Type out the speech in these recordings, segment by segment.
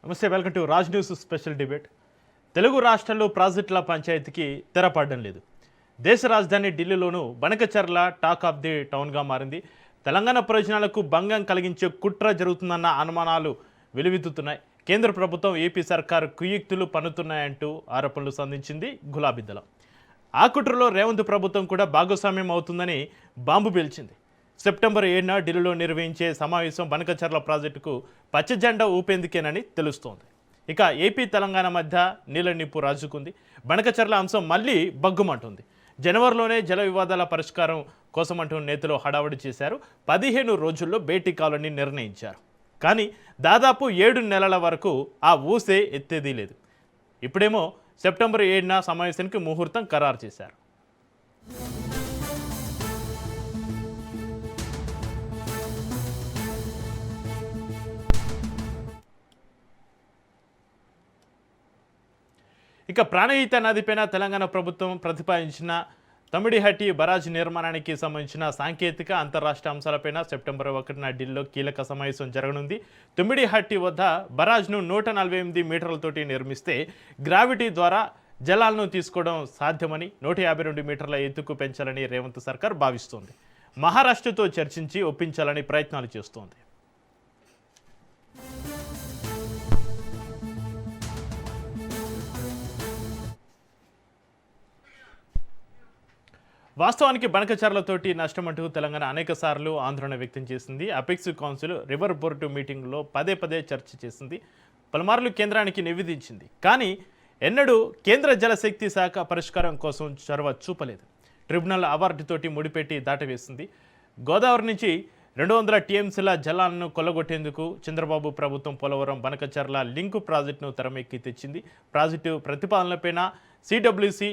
నమస్తే, welcome to Raj news special debate. Telugu రాష్ట్రాల్లో ప్రాజెక్టుల పంచాయతీకి తెరపడడం లేదు. దేశ రాజధాని ఢిల్లీలోనూ బనకచర్ల టాక్ ఆఫ్ ది టౌన్గా మారింది. తెలంగాణ ప్రయోజనాలకు భంగం కలిగించే కుట్ర జరుగుతుందన్న అనుమానాలు వెలువెత్తుతున్నాయి. కేంద్ర ప్రభుత్వం ఏపీ సర్కారు కుయుక్తులు పన్నుతున్నాయంటూ ఆరోపణలు సంధించింది గులాబీ దళం. ఆ కుట్రలో రేవంత్ ప్రభుత్వం కూడా భాగస్వామ్యం అవుతుందని బాంబు పేల్చింది. సెప్టెంబర్ 7న ఢిల్లీలో నిర్వహించే సమావేశం బనకచర్ల ప్రాజెక్టుకు పచ్చజెండా ఊపేందుకేనని తెలుస్తోంది. ఇక ఏపీ తెలంగాణ మధ్య నీళ్ళ నిప్పు రాజుకుంది. బనకచర్ల అంశం మళ్ళీ బగ్గుమంటుంది. జనవరిలోనే జల వివాదాల పరిష్కారం కోసమంటూ నేతలు హడావుడి చేశారు. 15 రోజుల్లో భేటీ కావాలని నిర్ణయించారు. కానీ దాదాపు 7 నెలల వరకు ఆ ఊసే ఎత్తేదీ లేదు. ఇప్పుడేమో సెప్టెంబర్ 7న సమావేశానికి ముహూర్తం ఖరారు చేశారు. ఇక ప్రాణహిత నదిపైన తెలంగాణ ప్రభుత్వం ప్రతిపాదించిన తమిడిహట్టి బరాజ్ నిర్మాణానికి సంబంధించిన సాంకేతిక అంతర్రాష్ట్ర అంశాలపైన సెప్టెంబర్ 1న ఢిల్లీలో కీలక సమావేశం జరగనుంది. తమిడిహట్టి వద్ద బరాజ్ను 148 మీటర్లతోటి నిర్మిస్తే గ్రావిటీ ద్వారా జలాలను తీసుకోవడం సాధ్యమని 152 మీటర్ల ఎత్తుకు పెంచాలని రేవంత్ సర్కార్ భావిస్తోంది. మహారాష్ట్రతో చర్చించి ఒప్పించాలని ప్రయత్నాలు చేస్తోంది. వాస్తవానికి బనకచర్లతోటి నష్టమంటూ తెలంగాణ అనేక సార్లు ఆందోళన వ్యక్తం చేసింది. అపెక్స్ కౌన్సిల్ రివర్ బోర్డు మీటింగ్లో పదే చర్చ చేసింది. పలుమార్లు కేంద్రానికి నివేదించింది. కానీ ఎన్నడూ కేంద్ర జలశక్తి శాఖ పరిష్కారం కోసం చొరవ చూపలేదు. ట్రిబ్యునల్ అవార్డుతోటి ముడిపెట్టి దాటవేసింది. గోదావరి నుంచి 200 టీఎంసీల జలాలను కొల్లగొట్టేందుకు చంద్రబాబు ప్రభుత్వం పోలవరం బనకచర్ల లింకు ప్రాజెక్టును తెరమెక్కి తెచ్చింది. ప్రాజెక్టు ప్రతిపాదనలపైన సిడబ్ల్యూసి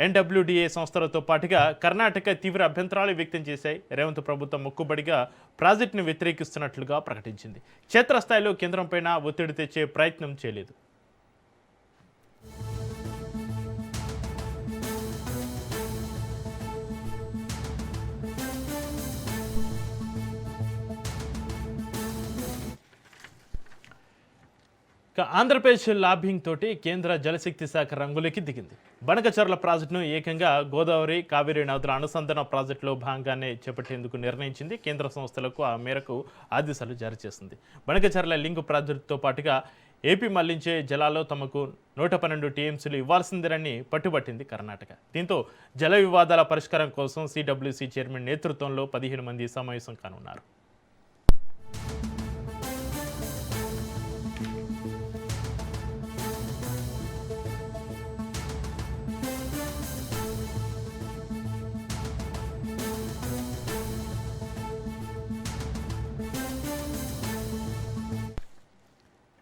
ఎన్డబ్ల్యూడిఏ సంస్థలతో పాటుగా కర్ణాటక తీవ్ర అభ్యంతరాలు వ్యక్తం చేశాయి. రేవంత్ ప్రభుత్వం మొక్కుబడిగా ప్రాజెక్టును వ్యతిరేకిస్తున్నట్లుగా ప్రకటించింది. క్షేత్రస్థాయిలో కేంద్రంపైన ఒత్తిడి తెచ్చే ప్రయత్నం చేయలేదు. ఆంధ్రప్రదేశ్ లాబింగ్ తోటి కేంద్ర జలశక్తి శాఖ రంగులకి దిగింది. బనకచర్ల ప్రాజెక్టును ఏకంగా గోదావరి కావేరీ నదుల అనుసంధాన ప్రాజెక్టులో భాగంగానే చేపట్టేందుకు నిర్ణయించింది. కేంద్ర సంస్థలకు ఆ మేరకు ఆదేశాలు జారీ చేసింది. బనకచర్ల లింక్ ప్రాజెక్టుతో పాటుగా ఏపీ మళ్లించే జలాల్లో తమకు 112 టీఎంసీలు ఇవ్వాల్సిందేనని పట్టుబట్టింది కర్ణాటక. దీంతో జల వివాదాల పరిష్కారం కోసం సిడబ్ల్యూసి చైర్మన్ నేతృత్వంలో 15 మంది సమావేశం కానున్నారు.